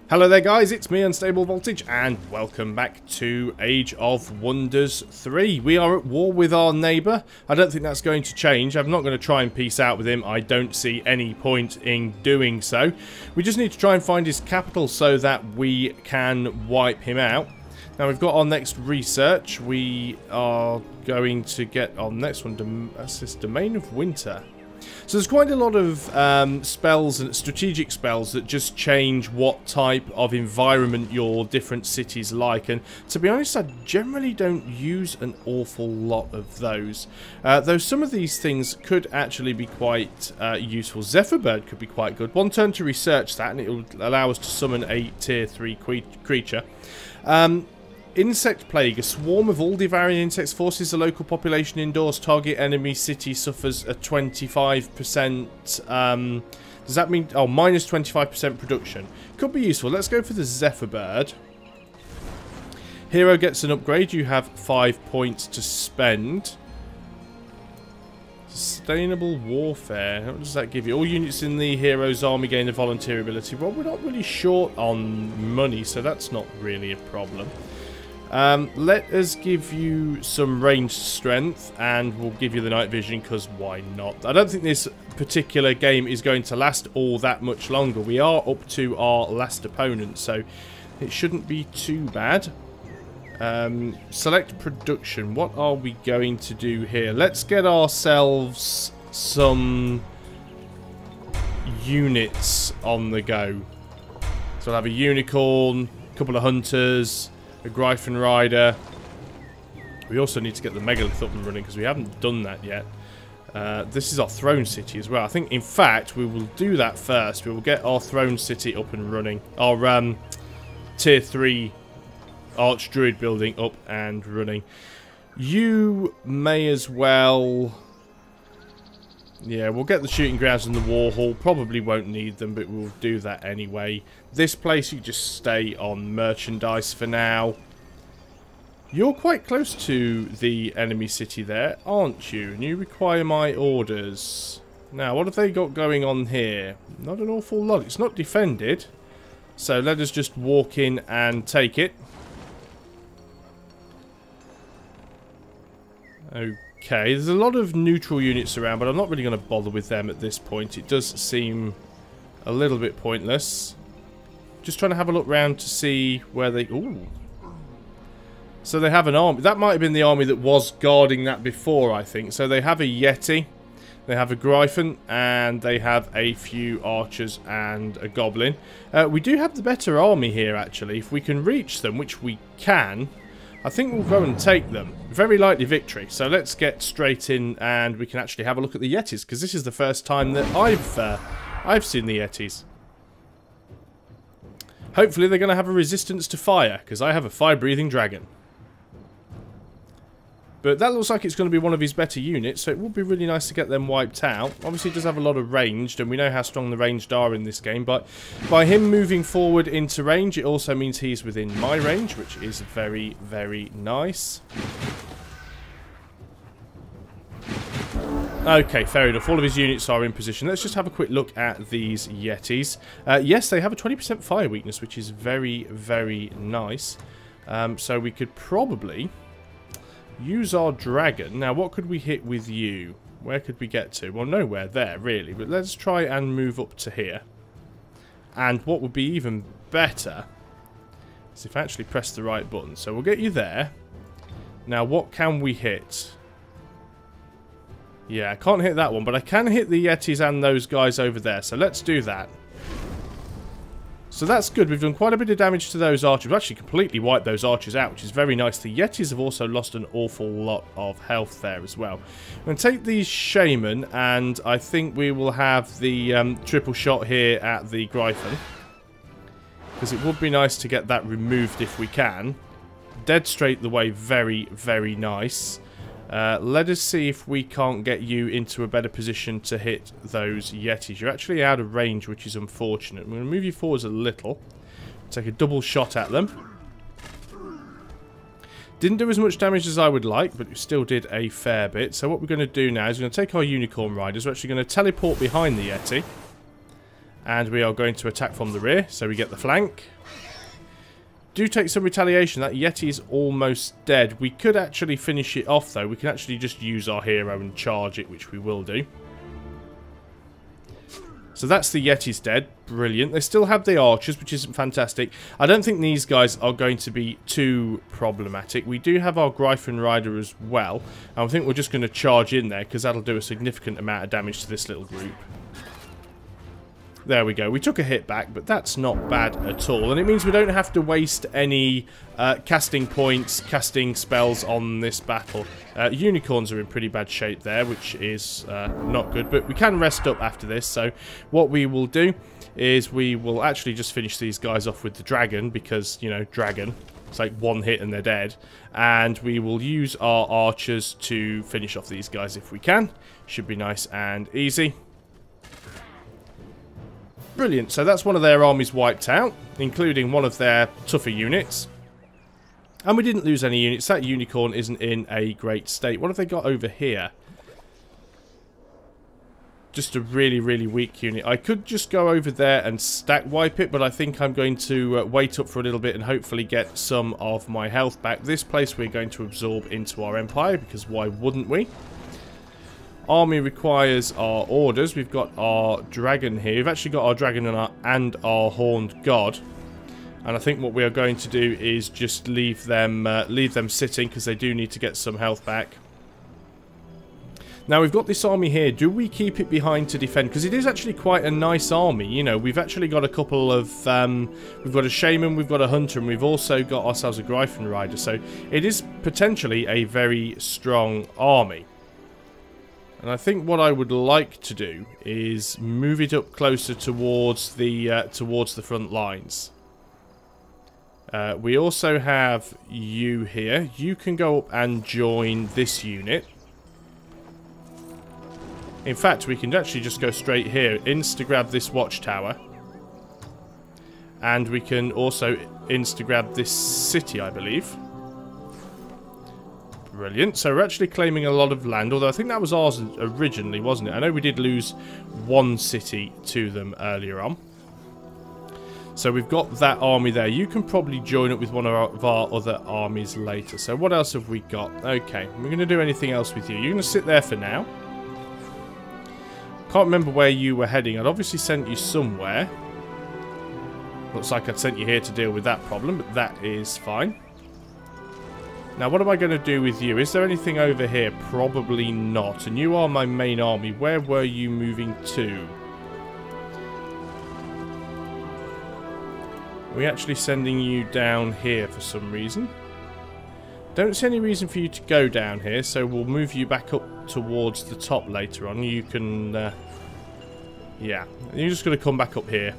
Hello there guys, it's me Unstable Voltage and welcome back to Age of Wonders 3. We are at war with our neighbour. I don't think that's going to change. I'm not going to try and peace out with him. I don't see any point in doing so. We just need to try and find his capital so that we can wipe him out. Now we've got our next research. We are going to get our next one, that's this Domain of Winter. So there's quite a lot of spells and strategic spells that just change what type of environment your different cities like, and to be honest I generally don't use an awful lot of those, though some of these things could actually be quite useful. Zephyrbird could be quite good. One turn to research that and it will allow us to summon a tier 3 creature. Insect Plague. A swarm of all devouring insects forces the local population indoors. Target enemy city suffers a 25%... does that mean... oh, minus 25% production. Could be useful. Let's go for the Zephyrbird. Hero gets an upgrade. You have 5 points to spend. Sustainable Warfare. What does that give you? All units in the hero's army gain a volunteer ability. Well, we're not really short on money, so that's not really a problem. Let us give you some ranged strength and we'll give you the night vision because why not? I don't think this particular game is going to last all that much longer. We are up to our last opponent, so it shouldn't be too bad. Select production. What are we going to do here? Let's get ourselves some units on the go. So we'll have a unicorn, a couple of hunters, a Gryphon Rider. We also need to get the Megalith up and running because we haven't done that yet. This is our throne city as well. I think, in fact, we will do that first. We will get our throne city up and running. Our tier 3 Archdruid building up and running. You may as well... yeah, we'll get the shooting grounds and the war hall. Probably won't need them, but we'll do that anyway. This place, you just stay on merchandise for now. You're quite close to the enemy city there, aren't you? And you require my orders. Now, what have they got going on here? Not an awful lot. It's not defended. So let us just walk in and take it. Okay, there's a lot of neutral units around, but I'm not really going to bother with them at this point. It does seem a little bit pointless. Just trying to have a look round to see where they... ooh. So they have an army. That might have been the army that was guarding that before, I think. So they have a Yeti, they have a Gryphon, and they have a few archers and a goblin. We do have the better army here, actually. If we can reach them, which we can... I think we'll go and take them. Very likely victory. So let's get straight in and we can actually have a look at the Yetis, because this is the first time that I've seen the Yetis. Hopefully they're going to have a resistance to fire, because I have a fire-breathing dragon. But that looks like it's going to be one of his better units, so it would be really nice to get them wiped out. Obviously it does have a lot of ranged, and we know how strong the ranged are in this game, but by him moving forward into range, it also means he's within my range, which is very, very nice. Okay, fair enough. All of his units are in position. Let's just have a quick look at these Yetis. Yes, they have a 20% fire weakness, which is very, very nice. So we could probably... use our dragon. Now, what could we hit with you? Where could we get to? Well, nowhere there, really. But let's try and move up to here. And what would be even better is if I actually press the right button. So we'll get you there. Now, what can we hit? Yeah, I can't hit that one, but I can hit the Yetis and those guys over there. So let's do that. So that's good. We've done quite a bit of damage to those archers. We've actually completely wiped those archers out, which is very nice. The Yetis have also lost an awful lot of health there as well. I'm going to take these Shaman, and I think we will have the triple shot here at the Gryphon. Because it would be nice to get that removed if we can. Dead straight the way, very, very nice. Let us see if we can't get you into a better position to hit those Yetis. You're actually out of range, which is unfortunate. I'm going to move you forwards a little. Take a double shot at them. Didn't do as much damage as I would like, but it still did a fair bit. So what we're going to do now is we're going to take our Unicorn Riders. We're actually going to teleport behind the Yeti. And we are going to attack from the rear, so we get the flank. Do take some retaliation. That Yeti is almost dead. We could actually finish it off, though. We can actually just use our hero and charge it, which we will do. So that's the Yeti's dead. Brilliant. They still have the archers, which isn't fantastic. I don't think these guys are going to be too problematic. We do have our Gryphon Rider as well. And I think we're just going to charge in there, because that'll do a significant amount of damage to this little group. There we go. We took a hit back, but that's not bad at all. And it means we don't have to waste any casting points, casting spells on this battle. Unicorns are in pretty bad shape there, which is not good. But we can rest up after this. So what we will do is we will actually just finish these guys off with the dragon. Because, you know, dragon. It's like one hit and they're dead. And we will use our archers to finish off these guys if we can. Should be nice and easy. Brilliant, so that's one of their armies wiped out, including one of their tougher units. And we didn't lose any units. That unicorn isn't in a great state. What have they got over here? Just a really, really weak unit. I could just go over there and stack wipe it, but I think I'm going to wait up for a little bit and hopefully get some of my health back. This place we're going to absorb into our empire, because why wouldn't we? Army requires our orders. We've got our dragon here. We've actually got our dragon and our horned god. And I think what we are going to do is just leave them sitting, because they do need to get some health back. Now we've got this army here. Do we keep it behind to defend? Because it is actually quite a nice army. You know, we've actually got a couple of... we've got a shaman, we've got a hunter, and we've also got ourselves a Gryphon Rider. So it is potentially a very strong army. And I think what I would like to do is move it up closer towards the front lines. We also have you here. You can go up and join this unit. In fact, we can actually just go straight here. Insta-grab this watchtower. And we can also insta-grab this city, I believe. Brilliant. So we're actually claiming a lot of land, although I think that was ours originally, wasn't it? I know we did lose one city to them earlier on. So we've got that army there. You can probably join up with one of our other armies later. So what else have we got? Okay, we're going to do anything else with you. You're going to sit there for now. Can't remember where you were heading. I'd obviously sent you somewhere. Looks like I'd sent you here to deal with that problem, but that is fine. Now, what am I going to do with you? Is there anything over here? Probably not. And you are my main army. Where were you moving to? Are we actually sending you down here for some reason? Don't see any reason for you to go down here, so we'll move you back up towards the top later on. You can... yeah, you're just going to come back up here.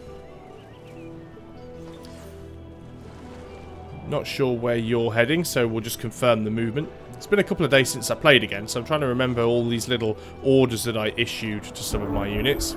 Not sure where you're heading, so we'll just confirm the movement. It's been a couple of days since I played again, so I'm trying to remember all these little orders that I issued to some of my units.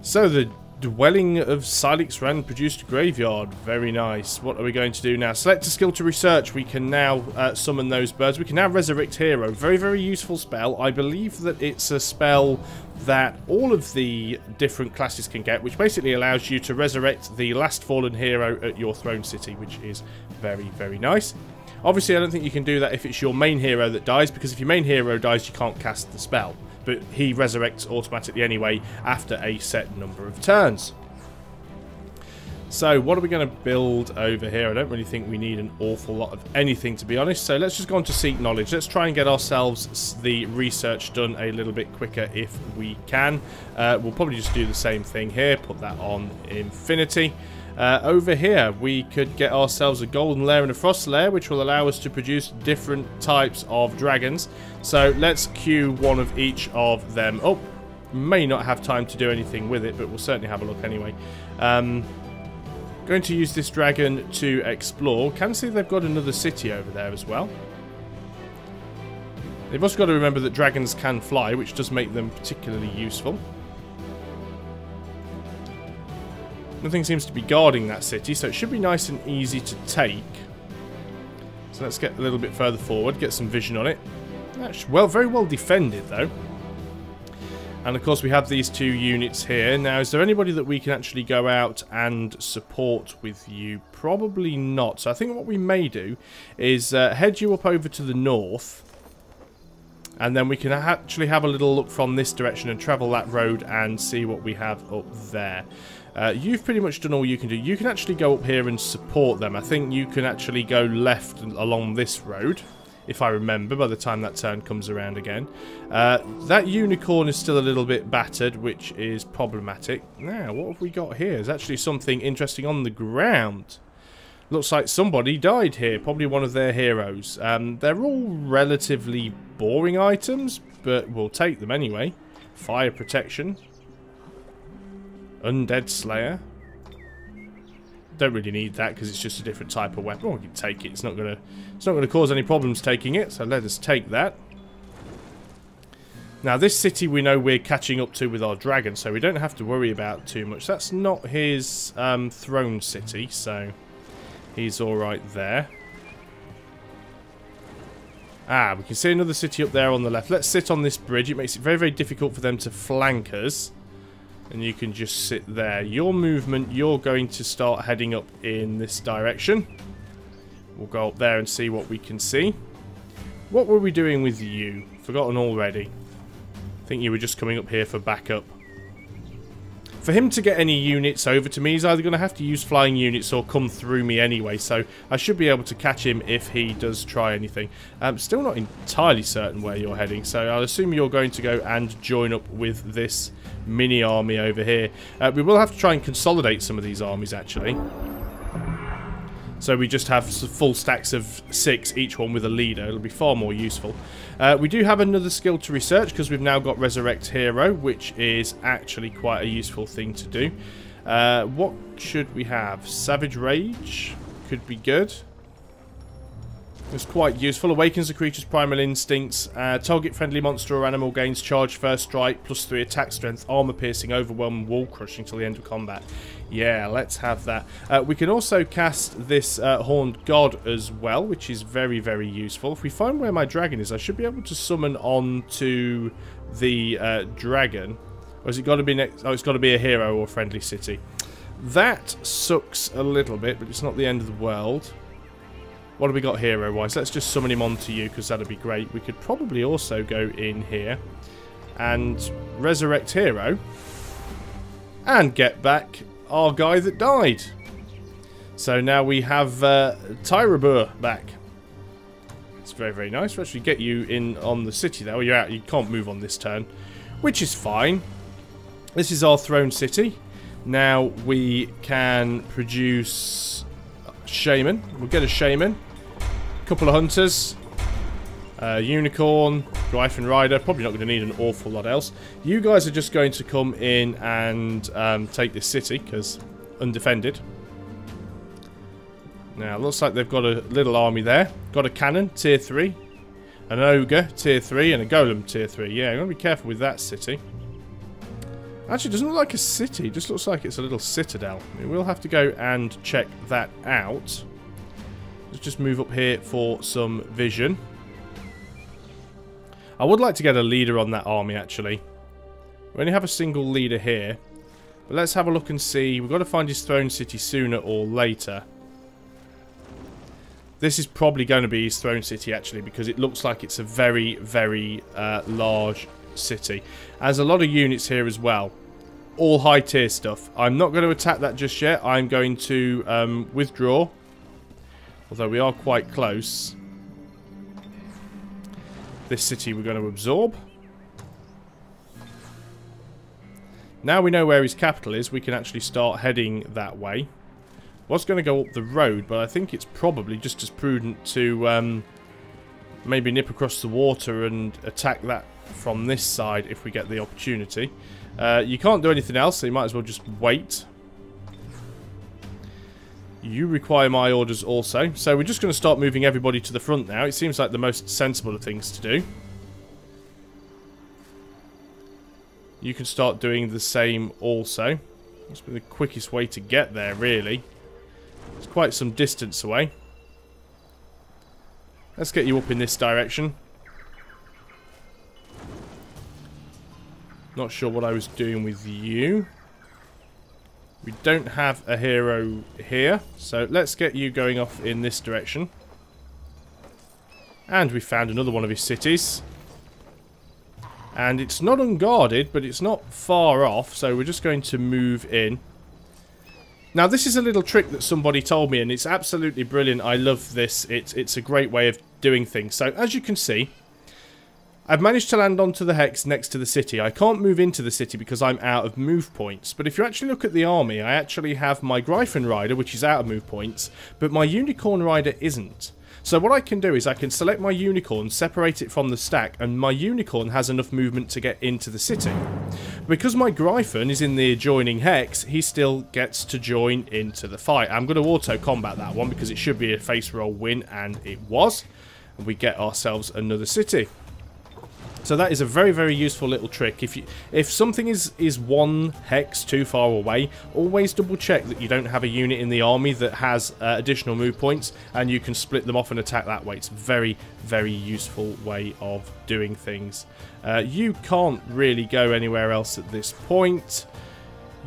So the Dwelling of Silix Rand produced a graveyard. Very nice. What are we going to do now? Select a skill to research. We can now summon those birds. We can now resurrect hero. Very, very useful spell. I believe that it's a spell that all of the different classes can get, which basically allows you to resurrect the last fallen hero at your throne city, which is very, very nice. Obviously, I don't think you can do that if it's your main hero that dies, because if your main hero dies, you can't cast the spell. But he resurrects automatically anyway after a set number of turns. So what are we going to build over here? I don't really think we need an awful lot of anything, to be honest. So let's just go on to seek knowledge. Let's try and get ourselves the research done a little bit quicker if we can. We'll probably just do the same thing here. Put that on infinity. Over here, we could get ourselves a golden lair and a frost lair, which will allow us to produce different types of dragons. So let's queue one of each of them up. May not have time to do anything with it, but we'll certainly have a look anyway. Going to use this dragon to explore. Can see they've got another city over there as well. They've also got to remember that dragons can fly, which does make them particularly useful. Nothing seems to be guarding that city, so it should be nice and easy to take. So let's get a little bit further forward, get some vision on it. That's very well defended, though. And of course we have these 2 units here. Now, is there anybody that we can actually go out and support with you? Probably not. So I think what we may do is head you up over to the north. And then we can actually have a little look from this direction and travel that road and see what we have up there. You've pretty much done all you can do. You can actually go up here and support them. I think you can actually go left along this road, if I remember, by the time that turn comes around again. That unicorn is still a little bit battered, which is problematic. Now, what have we got here? There's actually something interesting on the ground. Looks like somebody died here, probably one of their heroes. They're all relatively boring items, but we'll take them anyway. Fire protection. Undead Slayer. Don't really need that because it's just a different type of weapon. Oh, we can take it. It's not gonna cause any problems taking it, so let us take that. Now, this city we know we're catching up to with our dragon, so we don't have to worry about too much. That's not his throne city, so he's alright there. Ah, we can see another city up there on the left. Let's sit on this bridge. It makes it very, very difficult for them to flank us. And you can just sit there. Your movement, you're going to start heading up in this direction. We'll go up there and see what we can see. What were we doing with you? Forgotten already. I think you were just coming up here for backup. For him to get any units over to me, he's either going to have to use flying units or come through me anyway. So I should be able to catch him if he does try anything. I'm still not entirely certain where you're heading. So I'll assume you're going to go and join up with this mini army over here. We will have to try and consolidate some of these armies actually. So we just have full stacks of 6, each one with a leader. It'll be far more useful. We do have another skill to research because we've now got Resurrect Hero, which is actually quite a useful thing to do. What should we have? Savage Rage could be good. It's quite useful. Awakens the creature's primal instincts. Target friendly monster or animal gains charge, first strike, +3 attack strength, armor piercing, overwhelm, wall crushing until the end of combat. Yeah, let's have that. We can also cast this Horned God as well, which is very, very useful. If we find where my dragon is, I should be able to summon on to the dragon. Or has it got to be next? Oh, it's got to be a hero or friendly city. That sucks a little bit, but it's not the end of the world. What have we got hero-wise? Let's just summon him onto you, because that'd be great. We could probably also go in here and resurrect hero and get back our guy that died. So now we have Tyrabur back. It's very, very nice. We'll actually get you in on the city there. Well, you're out. You can't move on this turn, which is fine. This is our throne city. Now we can produce shaman. We'll get a shaman. Couple of hunters, unicorn, Gryphon rider. Probably not going to need an awful lot else. You guys are just going to come in and take this city because undefended. Now it looks like they've got a little army there. Got a cannon, tier 3, an ogre, tier 3, and a golem, tier 3. Yeah, I'm going to be careful with that city. Actually, it doesn't look like a city. It just looks like it's a little citadel. We'll have to go and check that out. Let's just move up here for some vision. I would like to get a leader on that army, actually. We only have a single leader here. But let's have a look and see. We've got to find his throne city sooner or later. This is probably going to be his throne city, actually, because it looks like it's a very, very large city. There's a lot of units here as well. All high tier stuff. I'm not going to attack that just yet. I'm going to withdraw. Although we are quite close. This city we're going to absorb. Now we know where his capital is, we can actually start heading that way. Was going to go up the road, but I think it's probably just as prudent to maybe nip across the water and attack that from this side if we get the opportunity. You can't do anything else, so you might as well just wait. You require my orders also. So we're just going to start moving everybody to the front now. It seems like the most sensible of things to do. You can start doing the same also. That's been the quickest way to get there, really. It's quite some distance away. Let's get you up in this direction. Not sure what I was doing with you. We don't have a hero here, so let's get you going off in this direction. And we found another one of his cities. And it's not unguarded, but it's not far off, so we're just going to move in. Now, this is a little trick that somebody told me, and it's absolutely brilliant. I love this. It's a great way of doing things. So, as you can see, I've managed to land onto the hex next to the city. I can't move into the city because I'm out of move points. But if you actually look at the army, I actually have my Gryphon Rider, which is out of move points, but my Unicorn Rider isn't. So what I can do is I can select my Unicorn, separate it from the stack, and my Unicorn has enough movement to get into the city. Because my Gryphon is in the adjoining hex, he still gets to join into the fight. I'm going to auto-combat that one because it should be a face roll win, and it was. And we get ourselves another city. So that is a very, very useful little trick. If something is one hex too far away, always double check that you don't have a unit in the army that has additional move points, and you can split them off and attack that way. It's a very, very useful way of doing things. You can't really go anywhere else at this point.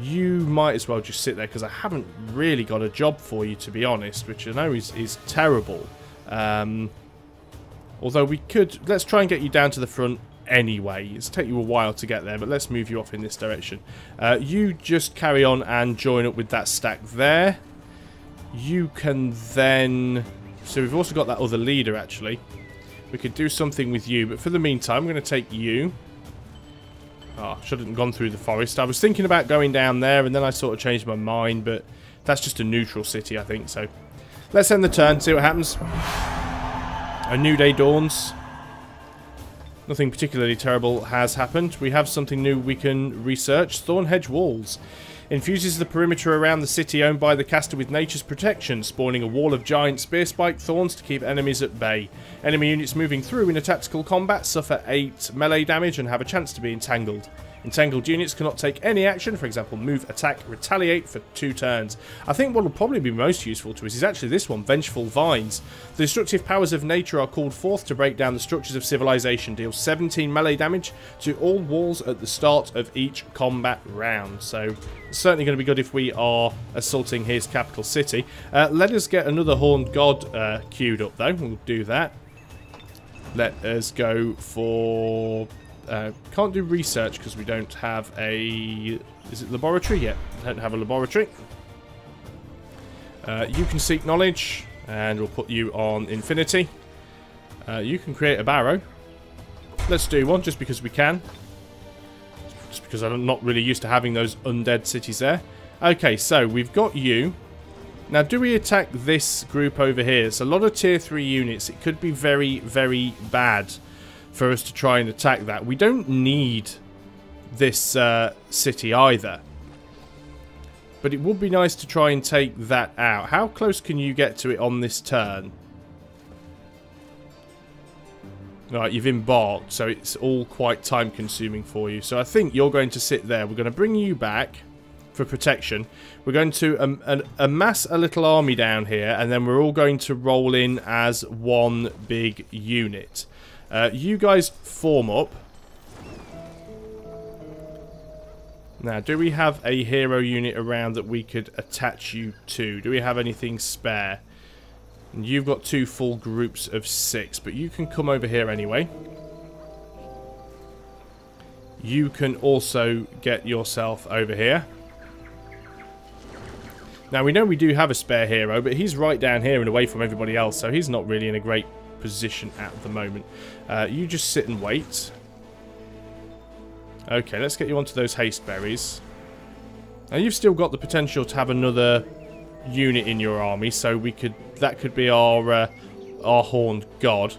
You might as well just sit there because I haven't really got a job for you, to be honest, which I know is terrible. Although we could... Let's try and get you down to the front anyway. It's take you a while to get there, but let's move you off in this direction. You just carry on and join up with that stack there. You can then... So we've also got that other leader, actually. We could do something with you, but for the meantime, I'm going to take you. Oh, shouldn't have gone through the forest. I was thinking about going down there, and then I sort of changed my mind, but that's just a neutral city, I think, so... Let's end the turn, see what happens. A new day dawns. Nothing particularly terrible has happened. We have something new we can research. Thornhedge Walls. Infuses the perimeter around the city owned by the caster with nature's protection, spawning a wall of giant spear-spiked thorns to keep enemies at bay. Enemy units moving through in a tactical combat suffer 8 melee damage and have a chance to be entangled. Entangled units cannot take any action, for example, move, attack, retaliate for 2 turns. I think what will probably be most useful to us is actually this one, Vengeful Vines. The destructive powers of nature are called forth to break down the structures of civilization. Deals 17 melee damage to all walls at the start of each combat round. So, it's certainly going to be good if we are assaulting his capital city. Let us get another Horned God queued up, though. We'll do that. Let us go for... can't do research because we don't have a... Is it laboratory? Yeah, don't have a laboratory. You can seek knowledge, and we'll put you on infinity. You can create a barrow. Let's do one just because we can. Just because I'm not really used to having those undead cities there. Okay, so we've got you. Now, do we attack this group over here? It's a lot of tier 3 units. It could be very, very bad for us to try and attack that. We don't need this city either. But it would be nice to try and take that out. How close can you get to it on this turn? Right, you've embarked, so it's all quite time consuming for you. So I think you're going to sit there. We're going to bring you back for protection. We're going to amass a little army down here, and then we're all going to roll in as one big unit. You guys form up. Now, do we have a hero unit around that we could attach you to? Do we have anything spare? And you've got 2 full groups of 6, but you can come over here anyway. You can also get yourself over here. Now, we know we do have a spare hero, but he's right down here and away from everybody else, so he's not really in a great position at the moment. You just sit and wait. Okay, let's get you onto those haste berries. Now, you've still got the potential to have another unit in your army, so we could... That could be our Horned God.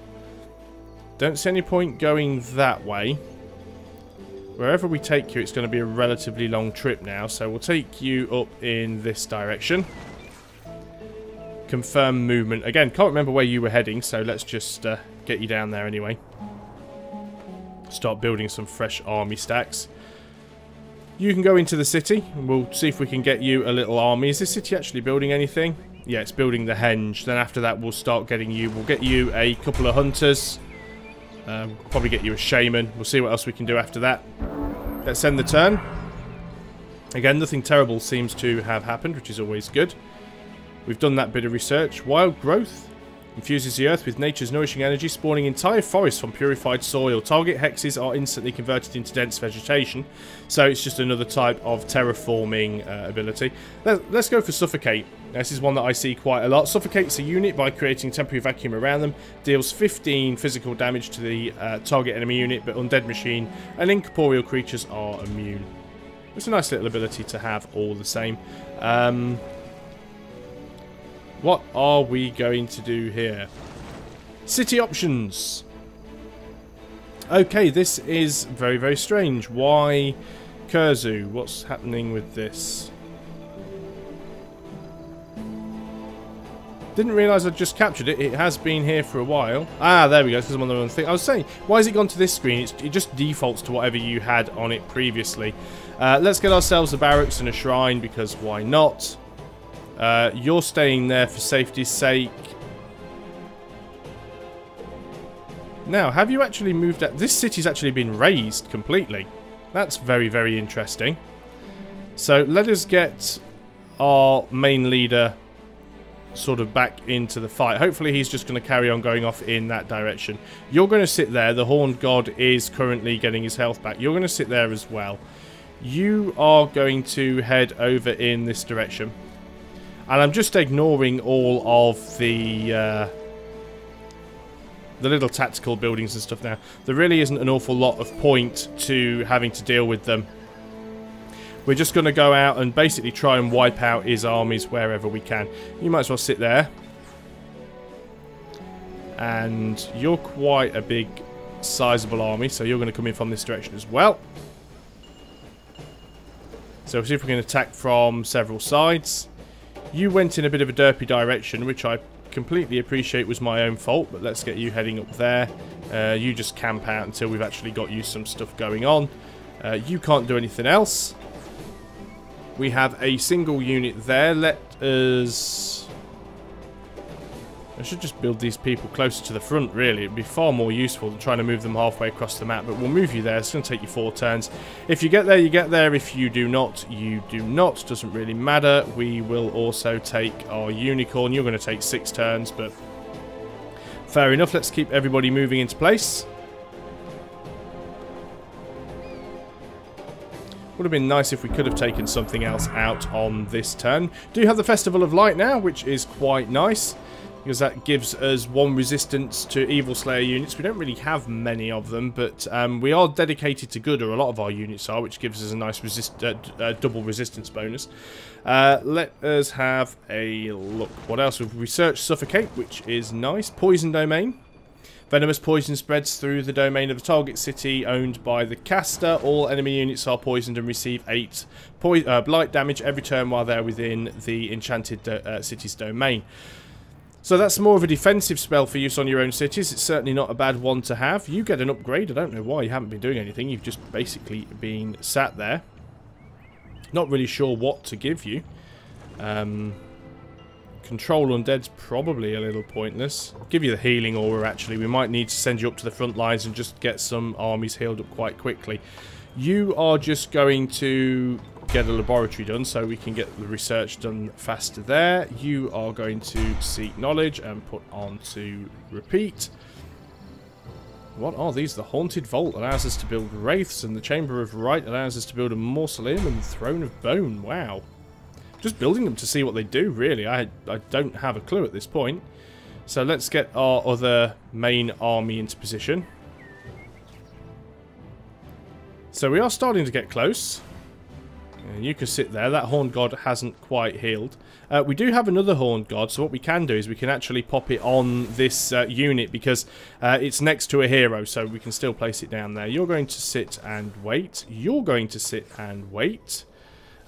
Don't see any point going that way. Wherever we take you, it's going to be a relatively long trip now, so we'll take you up in this direction. Confirm movement. Again, can't remember where you were heading, so let's just get you down there anyway. Start building some fresh army stacks. You can go into the city, and we'll see if we can get you a little army. Is this city actually building anything? Yeah, it's building the henge. Then after that, we'll start getting you... We'll get you a couple of hunters. We'll probably get you a shaman. We'll see what else we can do after that. Let's end the turn. Again, nothing terrible seems to have happened, which is always good. We've done that bit of research. Wild growth infuses the earth with nature's nourishing energy, spawning entire forests from purified soil. Target hexes are instantly converted into dense vegetation, so it's just another type of terraforming ability. Let's go for Suffocate. This is one that I see quite a lot. Suffocates a unit by creating temporary vacuum around them, deals 15 physical damage to the target enemy unit, but undead machine and incorporeal creatures are immune. It's a nice little ability to have all the same. What are we going to do here? City options. Okay, this is very, very strange. Why Kurzu? What's happening with this? Didn't realise I'd just captured it. It has been here for a while. Ah, there we go, because I'm on the wrong thing. I was saying, why has it gone to this screen? It just defaults to whatever you had on it previously. Let's get ourselves a barracks and a shrine, because why not? You're staying there for safety's sake. Now, have you actually moved out? This city's actually been razed completely. That's very, very interesting. So let us get our main leader sort of back into the fight. Hopefully he's just going to carry on going off in that direction. You're going to sit there. The Horned God is currently getting his health back. You're going to sit there as well. You are going to head over in this direction. And I'm just ignoring all of the little tactical buildings and stuff now. There really isn't an awful lot of point to having to deal with them. We're just going to go out and basically try and wipe out his armies wherever we can. You might as well sit there. And you're quite a big, sizable army, so you're going to come in from this direction as well. So we'll see if we can attack from several sides. You went in a bit of a derpy direction, which I completely appreciate was my own fault, but let's get you heading up there. You just camp out until we've actually got you some stuff going on. You can't do anything else. We have a single unit there. Let us... I should just build these people closer to the front, really. It'd be far more useful than trying to move them halfway across the map, but we'll move you there. It's going to take you 4 turns. If you get there, you get there. If you do not, you do not. Doesn't really matter. We will also take our unicorn. You're going to take 6 turns, but fair enough. Let's keep everybody moving into place. Would have been nice if we could have taken something else out on this turn. Do have the Festival of Light now, which is quite nice, because that gives us 1 resistance to Evil Slayer units. We don't really have many of them, but we are dedicated to good, or a lot of our units are, which gives us a nice double resistance bonus. Let us have a look. What else? We've researched Suffocate, which is nice. Poison Domain. Venomous poison spreads through the domain of the target city owned by the caster. All enemy units are poisoned and receive 8 blight damage every turn while they're within the enchanted city's domain. So that's more of a defensive spell for use on your own cities. It's certainly not a bad one to have. You get an upgrade. I don't know why you haven't been doing anything. You've just basically been sat there. Not really sure what to give you. Control Undead's probably a little pointless. I'll give you the healing aura, actually. We might need to send you up to the front lines and just get some armies healed up quite quickly. You are just going to get a laboratory done so we can get the research done faster there. You are going to seek knowledge and put on to repeat. What are these? The Haunted Vault allows us to build wraiths, and the Chamber of Right allows us to build a mausoleum and the Throne of Bone. Wow. Just building them to see what they do, really. I don't have a clue at this point. So let's get our other main army into position. So we are starting to get close. And you can sit there. That Horned God hasn't quite healed. We do have another Horned God, so what we can do is we can actually pop it on this unit, because it's next to a hero, so we can still place it down there. You're going to sit and wait. You're going to sit and wait.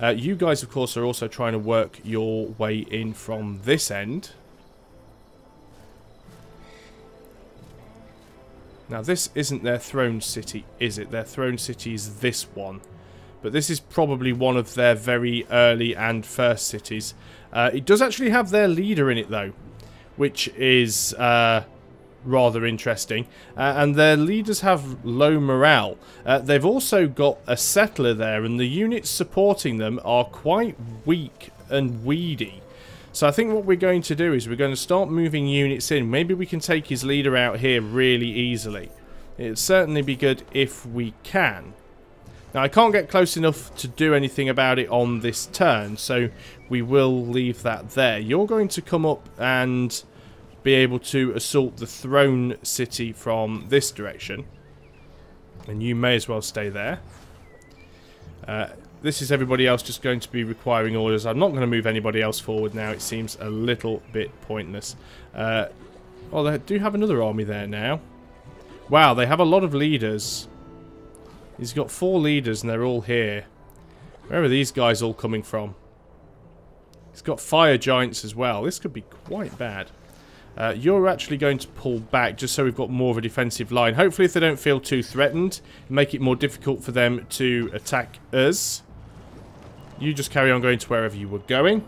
You guys, of course, are also trying to work your way in from this end. Now, this isn't their throne city, is it? Their throne city is this one. But this is probably one of their very early and first cities. It does actually have their leader in it, though, which is rather interesting. And their leaders have low morale. They've also got a settler there, and the units supporting them are quite weak and weedy. So I think what we're going to do is we're going to start moving units in. Maybe we can take his leader out here really easily. It'd certainly be good if we can. Now, I can't get close enough to do anything about it on this turn, so we will leave that there. You're going to come up and be able to assault the throne city from this direction. And you may as well stay there. This is everybody else just going to be requiring orders. I'm not going to move anybody else forward now. It seems a little bit pointless. Oh, they do have another army there now. Wow, they have a lot of leaders. He's got 4 leaders and they're all here. Where are these guys all coming from? He's got fire giants as well. This could be quite bad. You're actually going to pull back just so we've got more of a defensive line. Hopefully if they don't feel too threatened, make it more difficult for them to attack us. You just carry on going to wherever you were going.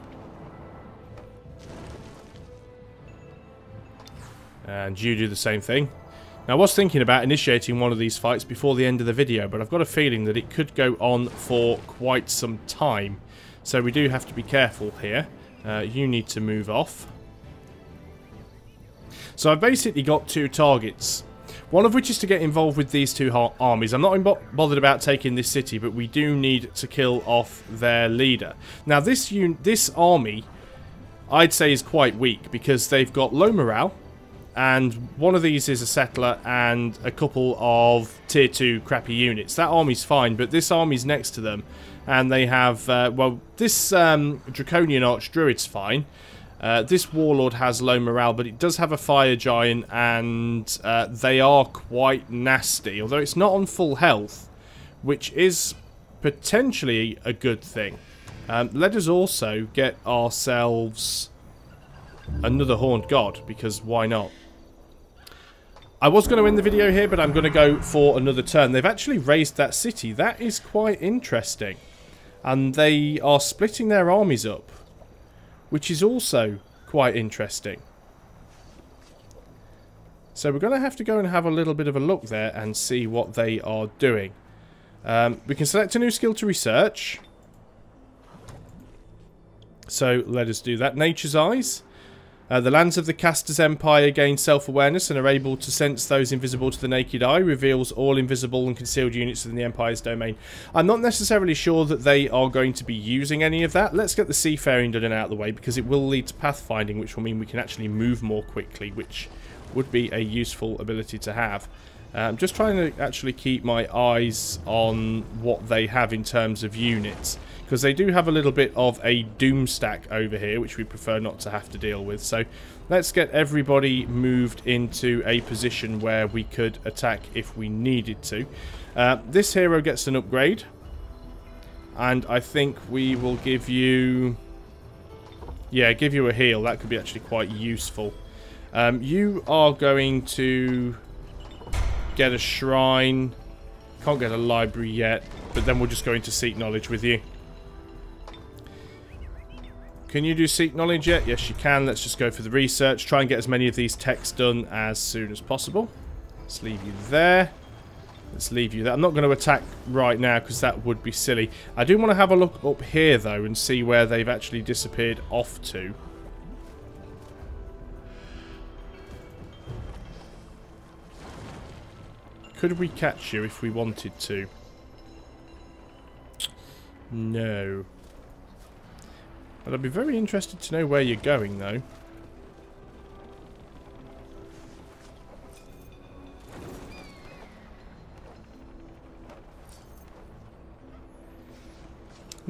And you do the same thing. Now, I was thinking about initiating one of these fights before the end of the video, but I've got a feeling that it could go on for quite some time. So we do have to be careful here. You need to move off. So I've basically got 2 targets. One of which is to get involved with these 2 armies. I'm not bothered about taking this city, but we do need to kill off their leader. Now, this army, I'd say, is quite weak because they've got low morale. And one of these is a settler and a couple of tier 2 crappy units. That army's fine, but this army's next to them. And they have, well, this Draconian Archdruid's fine. This warlord has low morale, but it does have a fire giant, and they are quite nasty. Although it's not on full health, which is potentially a good thing. Let us also get ourselves another Horned God, because why not? I was going to end the video here, but I'm going to go for another turn. They've actually raised that city. That is quite interesting. And they are splitting their armies up, which is also quite interesting. So we're going to have to go and have a little bit of a look there and see what they are doing. We can select a new skill to research. So let us do that. Nature's Eyes. The lands of the Caster's Empire gain self-awareness and are able to sense those invisible to the naked eye. Reveals all invisible and concealed units within the Empire's domain. I'm not necessarily sure that they are going to be using any of that. Let's get the seafaring done and out of the way, because it will lead to pathfinding, which will mean we can actually move more quickly, which would be a useful ability to have. I'm just trying to actually keep my eyes on what they have in terms of units, because they do have a little bit of a doom stack over here, which we prefer not to have to deal with. So let's get everybody moved into a position where we could attack if we needed to. This hero gets an upgrade, and I think we will give you... yeah, give you a heal. That could be actually quite useful. You are going to get a shrine. Can't get a library yet, but then we're just going to seek knowledge with you. Can you do seek knowledge yet? Yes, you can. Let's just go for the research. Try and get as many of these texts done as soon as possible. Let's leave you there. Let's leave you there. I'm not going to attack right now because that would be silly. I do want to have a look up here, though, and see where they've actually disappeared off to. Could we catch you if we wanted to? No. But I'd be very interested to know where you're going, though.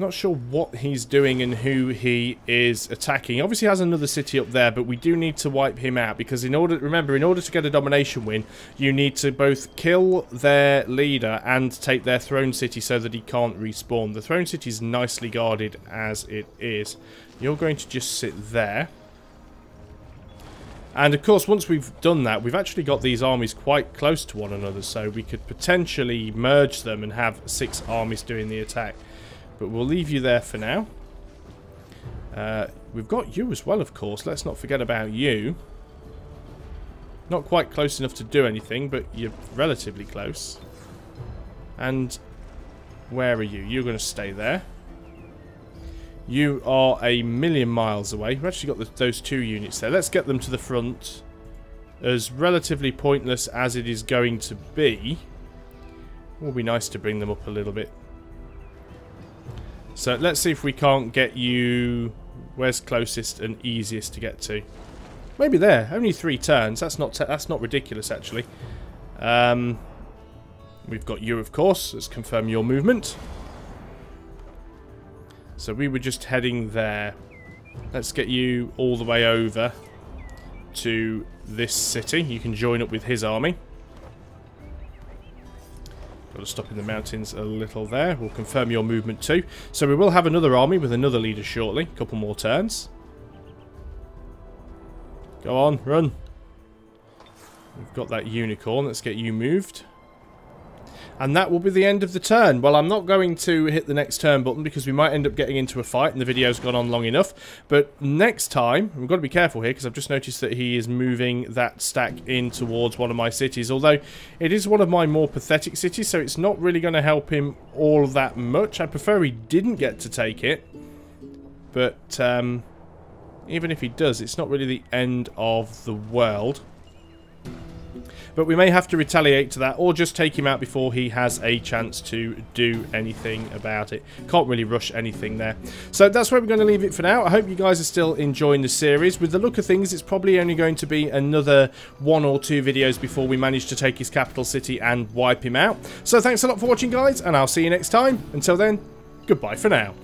Not sure what he's doing and who he is attacking. Obviously has another city up there, but we do need to wipe him out, because in order to get a domination win, you need to both kill their leader and take their throne city so that he can't respawn. The throne city is nicely guarded as it is. You're going to just sit there. And of course, once we've done that, we've actually got these armies quite close to one another, so we could potentially merge them and have 6 armies doing the attack. But we'll leave you there for now. We've got you as well, of course. Let's not forget about you. Not quite close enough to do anything, but you're relatively close. And where are you? You're going to stay there. You are a million miles away. We've actually got those 2 units there. Let's get them to the front. As relatively pointless as it is going to be, it will be nice to bring them up a little bit. So let's see if we can't get you... Where's closest and easiest to get to? Maybe there. Only 3 turns. That's not ridiculous, actually. We've got you, of course. Let's confirm your movement. So we were just heading there. Let's get you all the way over to this city. You can join up with his army. Got to stop in the mountains a little there. We'll confirm your movement too. So we will have another army with another leader shortly. A couple more turns. Go on, run. We've got that unicorn. Let's get you moved. And that will be the end of the turn. Well, I'm not going to hit the next turn button because we might end up getting into a fight and the video's gone on long enough. But next time, we've got to be careful here because I've just noticed that he is moving that stack in towards one of my cities. Although, it is one of my more pathetic cities, so it's not really going to help him all that much. I prefer he didn't get to take it. But, even if he does, it's not really the end of the world. But we may have to retaliate to that, or just take him out before he has a chance to do anything about it. Can't really rush anything there. So that's where we're going to leave it for now. I hope you guys are still enjoying the series. With the look of things, it's probably only going to be another 1 or 2 videos before we manage to take his capital city and wipe him out. So thanks a lot for watching, guys, and I'll see you next time. Until then, goodbye for now.